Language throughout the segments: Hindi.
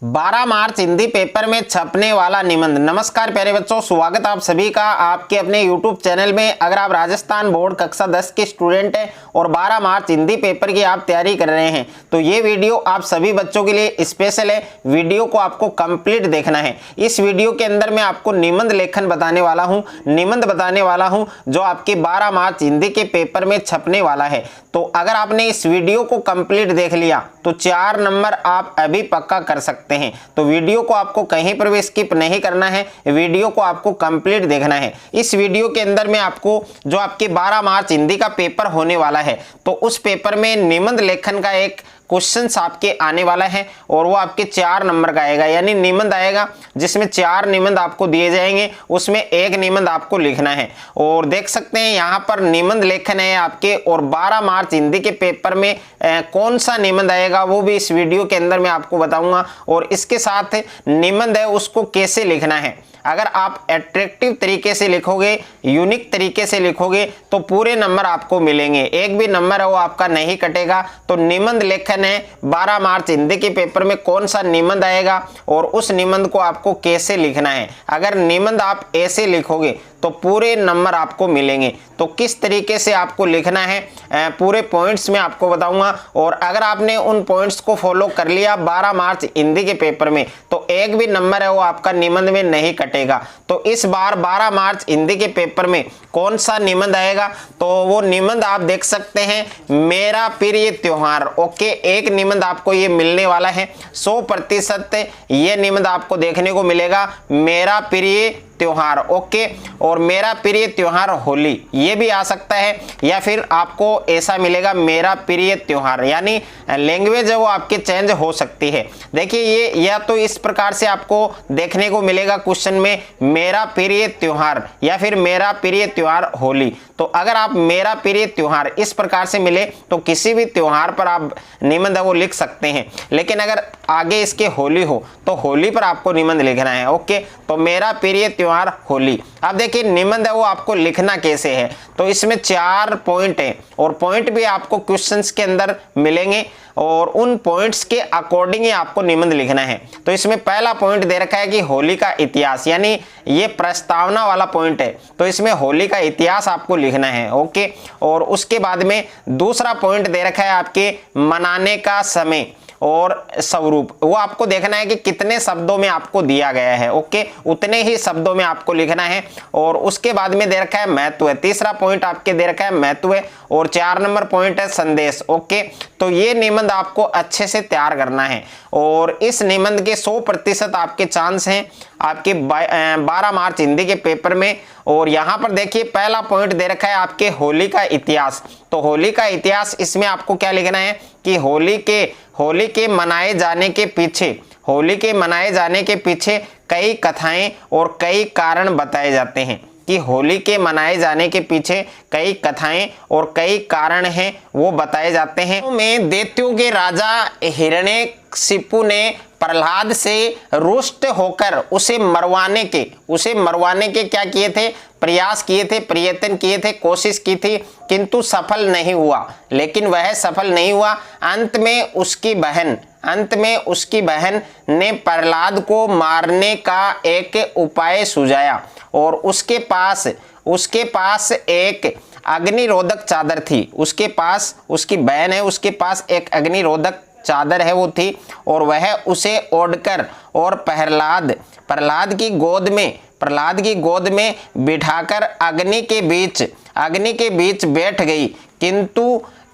12 मार्च हिंदी पेपर में छपने वाला निबंध। नमस्कार प्यारे बच्चों, स्वागत आप सभी का आपके अपने YouTube चैनल में। अगर आप राजस्थान बोर्ड कक्षा 10 के स्टूडेंट हैं और 12 मार्च हिंदी पेपर की आप तैयारी कर रहे हैं तो ये वीडियो आप सभी बच्चों के लिए स्पेशल है। वीडियो को आपको कंप्लीट देखना है। इस वीडियो के अंदर मैं आपको निबंध लेखन बताने वाला हूँ, जो आपके 12 मार्च हिंदी के पेपर में छपने वाला है। तो अगर आपने इस वीडियो को कंप्लीट देख लिया तो 4 नंबर आप अभी पक्का कर सकते हैं। तो वीडियो को आपको कहीं पर भी स्किप नहीं करना है, वीडियो को आपको कंप्लीट देखना है। इस वीडियो के अंदर मैं आपको जो आपके 12 मार्च हिंदी का पेपर होने वाला है तो उस पेपर में निबंध लेखन का एक क्वेश्चंस आपके आने वाला है और वो आपके 4 नंबर का आएगा, यानी निबंध आएगा जिसमें 4 निबंध आपको दिए जाएंगे, उसमें एक निबंध आपको लिखना है। और देख सकते हैं यहाँ पर निबंध लेखन है आपके, और 12 मार्च हिंदी के पेपर में कौन सा निबंध आएगा वो भी इस वीडियो के अंदर मैं आपको बताऊंगा। और इसके साथ निबंध है उसको कैसे लिखना है। अगर आप अट्रैक्टिव तरीके से लिखोगे, यूनिक तरीके से लिखोगे तो पूरे नंबर आपको मिलेंगे, एक भी नंबर है वो आपका नहीं कटेगा। तो निबंध लेखन है 12 मार्च हिंदी के पेपर में कौन सा निबंध आएगा और उस निबंध को आपको कैसे लिखना है। अगर निबंध आप ऐसे लिखोगे तो पूरे नंबर आपको मिलेंगे। तो किस तरीके से आपको लिखना है पूरे पॉइंट्स में आपको बताऊंगा। और अगर आपने उन पॉइंट्स को फॉलो कर लिया 12 मार्च हिंदी के पेपर में तो एक भी नंबर है वो आपका निबंध में नहीं कटेगा। तो इस बार 12 मार्च हिंदी के पेपर में कौन सा निबंध आएगा तो वो निबंध आप देख सकते हैं, मेरा प्रिय त्योहार। ओके, एक निबंध आपको ये मिलने वाला है, 100% ये निबंध आपको देखने को मिलेगा, मेरा प्रिय त्योहार। ओके, और मेरा प्रिय त्योहार होली, ये भी आ सकता है, या फिर आपको ऐसा मिलेगा मेरा प्रिय त्योहार, यानी लैंग्वेज है वो आपके चेंज हो सकती है। देखिए ये या तो इस प्रकार से आपको देखने को मिलेगा क्वेश्चन में मेरा प्रिय त्योहार या फिर मेरा प्रिय त्योहार होली। तो अगर आप मेरा प्रिय त्योहार इस प्रकार से मिले तो किसी भी त्योहार पर आप निबंध वो लिख सकते हैं, लेकिन अगर आगे इसके होली हो तो होली पर आपको निबंध लिखना है। ओके, तो मेरा प्रिय त्योहार होली। अब देखिए निबंध है वो आपको लिखना कैसे है, तो इसमें 4 पॉइंट है और पॉइंट भी आपको क्वेश्चंस के अंदर मिलेंगे और उन पॉइंट्स के अकॉर्डिंग ही आपको निबंध लिखना है। तो इसमें पहला पॉइंट दे रखा है कि होली का इतिहास, यानी ये प्रस्तावना वाला पॉइंट है, तो इसमें होली का इतिहास आपको लिखना है। ओके, और उसके बाद में दूसरा पॉइंट दे रखा है आपके मनाने का समय और स्वरूप, वो आपको देखना है कि कितने शब्दों में आपको दिया गया है। ओके, उतने ही शब्दों में आपको लिखना है। और उसके बाद में दे रखा है महत्व है, तीसरा पॉइंट आपके दे रखा है महत्व है, और 4 नंबर पॉइंट है संदेश। ओके, तो ये निबंध आपको अच्छे से तैयार करना है और इस निबंध के 100% आपके चांस हैं आपके 12 मार्च हिंदी के पेपर में। और यहाँ पर देखिए पहला पॉइंट दे रखा है आपके होली का इतिहास। तो होली का इतिहास, इसमें आपको क्या लिखना है कि होली के मनाए जाने के पीछे कई कथाएं और कई कारण बताए जाते हैं, कि होली के मनाए जाने के पीछे कई कथाएं और कई कारण हैं वो बताए जाते हैं। में दैत्यों के राजा हिरण्यकशिपु ने प्रहलाद से रुष्ट होकर उसे मरवाने के क्या किए थे, प्रयास किए थे, प्रयत्न किए थे, कोशिश की थी, किंतु सफल नहीं हुआ। लेकिन वह सफल नहीं हुआ। अंत में उसकी बहन ने प्रहलाद को मारने का एक उपाय सुझाया और उसके पास एक अग्निरोधक चादर थी। उसकी बहन है, उसके पास एक अग्निरोधक चादर है वो थी, और वह उसे ओढ़कर और प्रहलाद की गोद में बिठाकर अग्नि के बीच बैठ गई,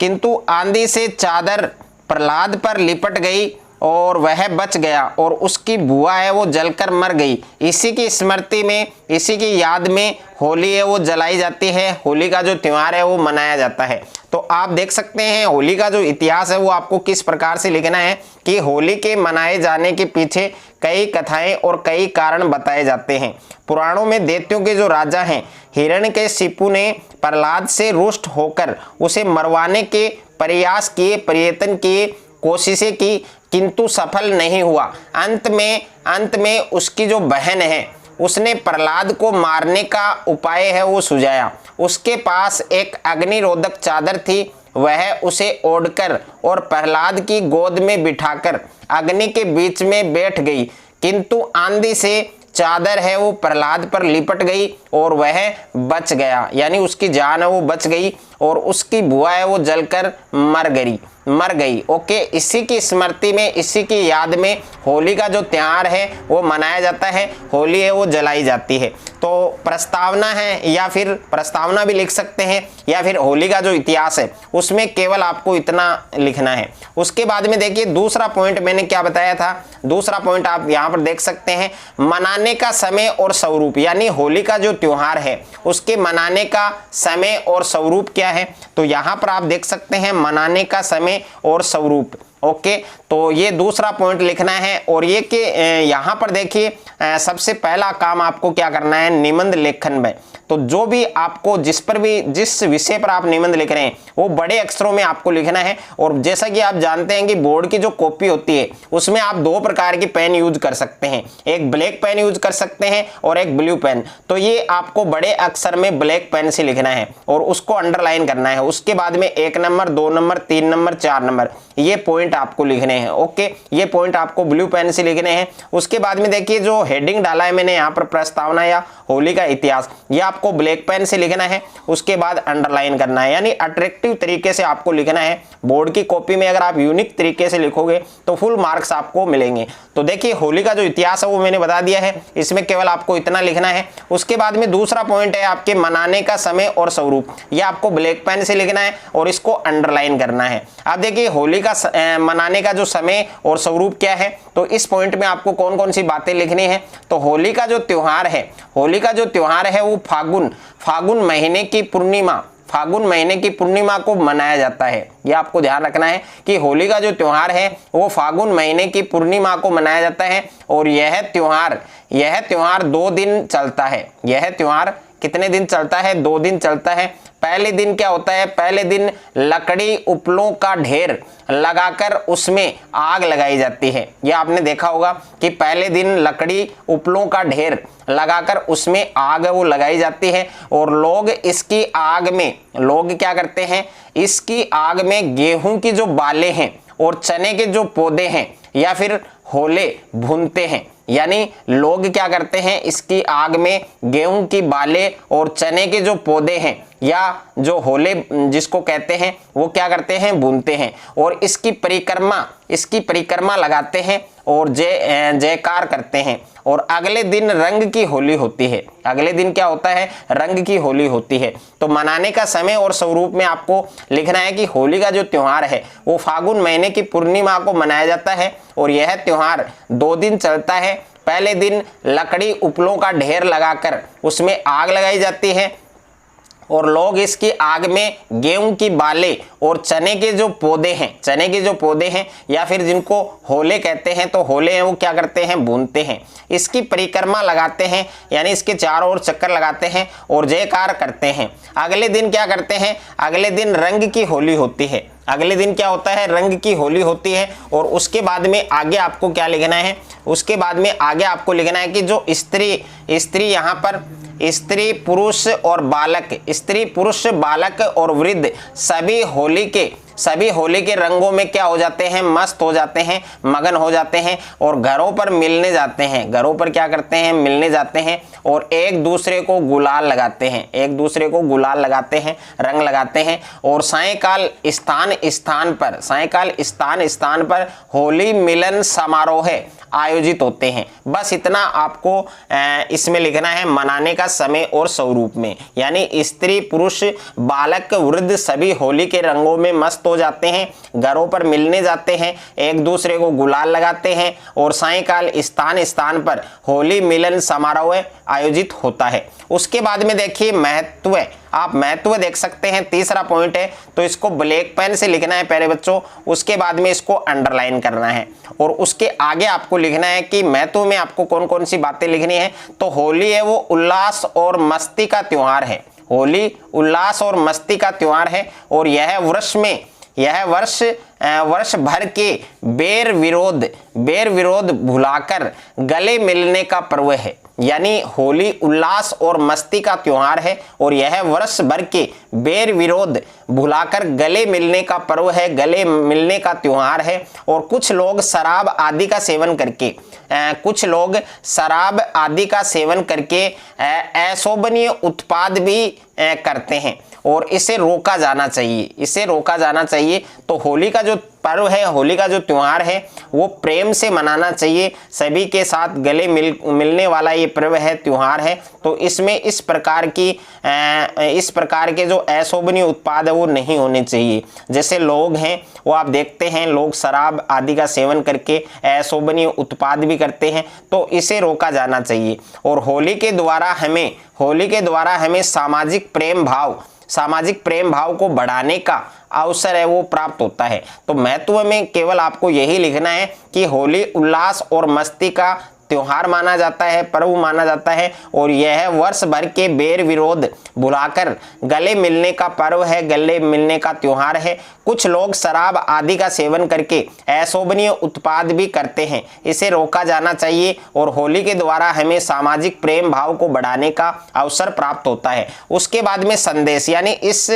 किंतु आंधी से चादर प्रहलाद पर लिपट गई और वह बच गया और उसकी बुआ है वो जलकर मर गई। इसी की स्मृति में, इसी की याद में होली है वो जलाई जाती है, होली का जो त्योहार है वो मनाया जाता है। तो आप देख सकते हैं होली का जो इतिहास है वो आपको किस प्रकार से लिखना है कि होली के मनाए जाने के पीछे कई कथाएं और कई कारण बताए जाते हैं। पुराणों में दैत्यों के जो राजा हैं हिरण्यकशिपु ने प्रहलाद से रुष्ट होकर उसे मरवाने के प्रयत्न किए, कोशिशें की, किंतु सफल नहीं हुआ। अंत में उसकी जो बहन है उसने प्रहलाद को मारने का उपाय है वो सुझाया। उसके पास एक अग्निरोधक चादर थी, वह उसे ओढ़कर और प्रहलाद की गोद में बिठाकर अग्नि के बीच में बैठ गई, किंतु आंधी से चादर है वो प्रहलाद पर लिपट गई और वह बच गया, यानी उसकी जान है वो बच गई और उसकी बुआ है वो जलकर मर गई। ओके, इसी की स्मृति में, इसी की याद में होली का जो त्योहार है वो मनाया जाता है, होली है वो जलाई जाती है। तो प्रस्तावना है, या फिर प्रस्तावना भी लिख सकते हैं, या फिर होली का जो इतिहास है उसमें केवल आपको इतना लिखना है। उसके बाद में देखिए दूसरा पॉइंट मैंने क्या बताया था, दूसरा पॉइंट आप यहाँ पर देख सकते हैं, मनाने का समय और स्वरूप, यानी होली का जो त्योहार है उसके मनाने का समय और स्वरूप क्या है। तो यहाँ पर आप देख सकते हैं मनाने का समय और स्वरूप। ओके, तो ये दूसरा पॉइंट लिखना है। और ये कि यहाँ पर देखिए सबसे पहला काम आपको क्या करना है, निबंध लेखन में। तो जो भी आपको जिस विषय पर आप निबंध लिख रहे हैं वो बड़े अक्षरों में आपको लिखना है। और जैसा कि आप जानते हैं कि बोर्ड की जो कॉपी होती है उसमें आप दो प्रकार की पेन यूज कर सकते हैं, एक ब्लैक पेन यूज कर सकते हैं और एक ब्लू पेन। तो ये आपको बड़े अक्षर में ब्लैक पेन से लिखना है और उसको अंडरलाइन करना है। उसके बाद में 1 नंबर, 2 नंबर, 3 नंबर, 4 नंबर ये पॉइंट आपको लिखने हैं। ओके, ये पॉइंट आपको ब्लू पेन से लिखने हैं। उसके बाद में देखिए जो हेडिंग डाला है मैंने यहाँ पर, प्रस्तावना या होली का इतिहास, ये आपको ब्लैक पेन से लिखना है। उसके बाद अंडरलाइन करना है, यानी अट्रैक्टिव तरीके से आपको लिखना है। बोर्ड की कॉपी में अगर आप यूनिक तरीके से लिखोगे तो फुल मार्क्स आपको मिलेंगे। तो देखिए होली का जो इतिहास है वो मैंने बता दिया है, इसमें केवल आपको इतना लिखना है। उसके बाद में दूसरा पॉइंट है आपके मनाने का समय और स्वरूप, ये आपको ब्लैक पेन से लिखना है और इसको अंडरलाइन करना है। अब देखिए होली का मनाने का जो समय और स्वरूप क्या है, तो इस पॉइंट में आपको कौन कौन सी बातें लिखनी है। तो होली का जो त्योहार है, होली का जो त्योहार है वो फागुन महीने की पूर्णिमा को मनाया जाता है। ये आपको ध्यान रखना है कि होली का जो त्योहार है वो फागुन महीने की पूर्णिमा को मनाया जाता है। और यह त्योहार 2 दिन चलता है। यह त्योहार कितने दिन चलता है? 2 दिन चलता है। पहले दिन क्या होता है? पहले दिन लकड़ी उपलों का ढेर लगाकर उसमें आग लगाई जाती है। यह आपने देखा होगा कि पहले दिन लकड़ी उपलों का ढेर लगाकर उसमें आग वो लगाई जाती है। और लोग क्या करते हैं, इसकी आग में गेहूं की जो बालें हैं और चने के जो पौधे हैं या फिर होले भूनते हैं। यानी लोग क्या करते हैं, इसकी आग में गेहूं की बालें और चने के जो पौधे हैं या जो होले जिसको कहते हैं वो क्या करते हैं, भूनते हैं। और इसकी परिक्रमा लगाते हैं और जयकार करते हैं। और अगले दिन रंग की होली होती है। अगले दिन क्या होता है? रंग की होली होती है। तो मनाने का समय और स्वरूप में आपको लिखना है कि होली का जो त्योहार है वो फागुन महीने की पूर्णिमा को मनाया जाता है और यह त्योहार 2 दिन चलता है। पहले दिन लकड़ी उपलों का ढेर लगाकर उसमें आग लगाई जाती है और लोग इसकी आग में गेहूं की बालें और चने के जो पौधे हैं या फिर जिनको होले कहते हैं, तो होले हैं वो क्या करते हैं, भूनते हैं। इसकी परिक्रमा लगाते हैं, यानी इसके चारों ओर चक्कर लगाते हैं और जयकार करते हैं। अगले दिन क्या करते हैं? अगले दिन रंग की होली होती है। अगले दिन क्या होता है? रंग की होली होती है। और उसके बाद में आगे आपको क्या लिखना है? उसके बाद में आगे आपको लिखना है कि जो स्त्री यहाँ पर स्त्री पुरुष बालक और वृद्ध सभी होली के रंगों में क्या हो जाते हैं, मस्त हो जाते हैं, मगन हो जाते हैं और घरों पर मिलने जाते हैं। घरों पर क्या करते हैं, मिलने जाते हैं और एक दूसरे को गुलाल लगाते हैं, रंग लगाते हैं। और सायंकाल स्थान पर होली मिलन समारोह आयोजित होते हैं। बस इतना आपको इसमें लिखना है मनाने का समय और स्वरूप में। यानी स्त्री पुरुष बालक वृद्ध सभी होली के रंगों में मस्त हो जाते हैं, घरों पर मिलने जाते हैं, एक दूसरे को गुलाल लगाते हैं और सायंकाल स्थान पर होली मिलन समारोह आयोजित होता है। उसके बाद में देखिए महत्व, आप महत्व देख सकते हैं, तीसरा पॉइंट है। तो इसको ब्लैक पेन से लिखना है प्यारे बच्चों। उसके बाद में इसको अंडरलाइन करना है और उसके आगे आपको लिखना है कि महत्व में आपको कौन कौन सी बातें लिखनी है। तो होली है वो उल्लास और मस्ती का त्योहार है। होली उल्लास और मस्ती का त्योहार है और यह वर्ष भर के बैर विरोध भुलाकर गले मिलने का पर्व है। यानी होली उल्लास और मस्ती का त्योहार है और यह वर्ष भर के बैर विरोध भुलाकर गले मिलने का पर्व है, गले मिलने का त्योहार है। और कुछ लोग शराब आदि का सेवन करके अशोभनीय उत्पाद भी करते हैं और इसे रोका जाना चाहिए। तो होली का जो पर्व है, होली का जो त्योहार है वो प्रेम से मनाना चाहिए, सभी के साथ गले मिलने वाला ये पर्व है, त्योहार है। तो इसमें इस प्रकार के जो अशोभनीय उत्पाद है वो नहीं होने चाहिए। जैसे लोग हैं वो आप देखते हैं, लोग शराब आदि का सेवन करके अशोभनीय उत्पाद भी करते हैं, तो इसे रोका जाना चाहिए। और होली के द्वारा हमें सामाजिक प्रेम भाव को बढ़ाने का अवसर है वो प्राप्त होता है। तो महत्व में केवल आपको यही लिखना है कि होली उल्लास और मस्ती का त्योहार माना जाता है, पर्व माना जाता है और यह वर्ष भर के बैर विरोध भुलाकर गले मिलने का पर्व है, गले मिलने का त्योहार है। कुछ लोग शराब आदि का सेवन करके अशोभनीय उत्पाद भी करते हैं, इसे रोका जाना चाहिए। और होली के द्वारा हमें सामाजिक प्रेम भाव को बढ़ाने का अवसर प्राप्त होता है। उसके बाद में संदेश, यानी इस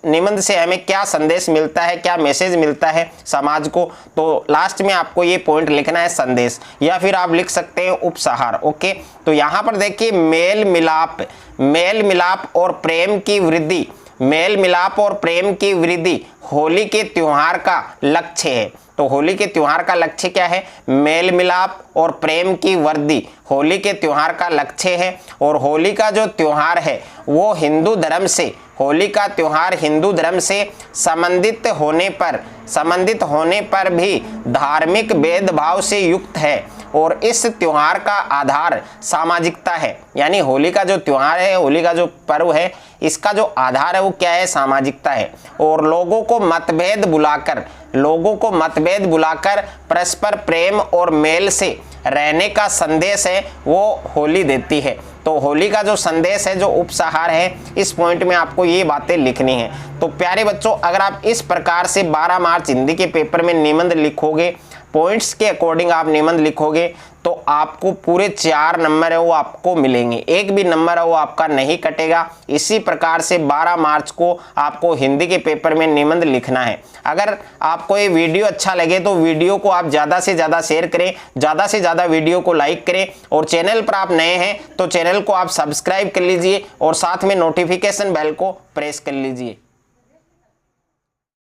निबंध से हमें क्या संदेश मिलता है, क्या मैसेज मिलता है समाज को, तो लास्ट में आपको ये पॉइंट लिखना है संदेश, या फिर आप लिख सकते हैं उपसहार। ओके, तो यहां पर देखिए मेल मिलाप और प्रेम की वृद्धि होली के त्योहार का लक्ष्य है। तो होली के त्योहार का लक्ष्य क्या है? मेल मिलाप और प्रेम की वृद्धि होली के त्योहार का लक्ष्य है। और होली का जो त्योहार है वो हिंदू धर्म से संबंधित होने पर भी धार्मिक भेदभाव से युक्त है और इस त्योहार का आधार सामाजिकता है। यानी होली का जो त्योहार है, होली का जो पर्व है, इसका जो आधार है वो क्या है? सामाजिकता है। और लोगों को मतभेद बुलाकर परस्पर प्रेम और मेल से रहने का संदेश है वो होली देती है। तो होली का जो संदेश है, जो उपसहार है, इस पॉइंट में आपको ये बातें लिखनी है। तो प्यारे बच्चों, अगर आप इस प्रकार से 12 मार्च हिंदी के पेपर में निबंध लिखोगे, पॉइंट्स के अकॉर्डिंग आप निबंध लिखोगे, तो आपको पूरे 4 नंबर है वो आपको मिलेंगे, एक भी नंबर है वो आपका नहीं कटेगा। इसी प्रकार से 12 मार्च को आपको हिंदी के पेपर में निबंध लिखना है। अगर आपको ये वीडियो अच्छा लगे तो वीडियो को आप ज़्यादा से ज़्यादा शेयर करें, ज़्यादा से ज़्यादा वीडियो को लाइक करें, और चैनल पर आप नए हैं तो चैनल को आप सब्सक्राइब कर लीजिए और साथ में नोटिफिकेशन बेल को प्रेस कर लीजिए।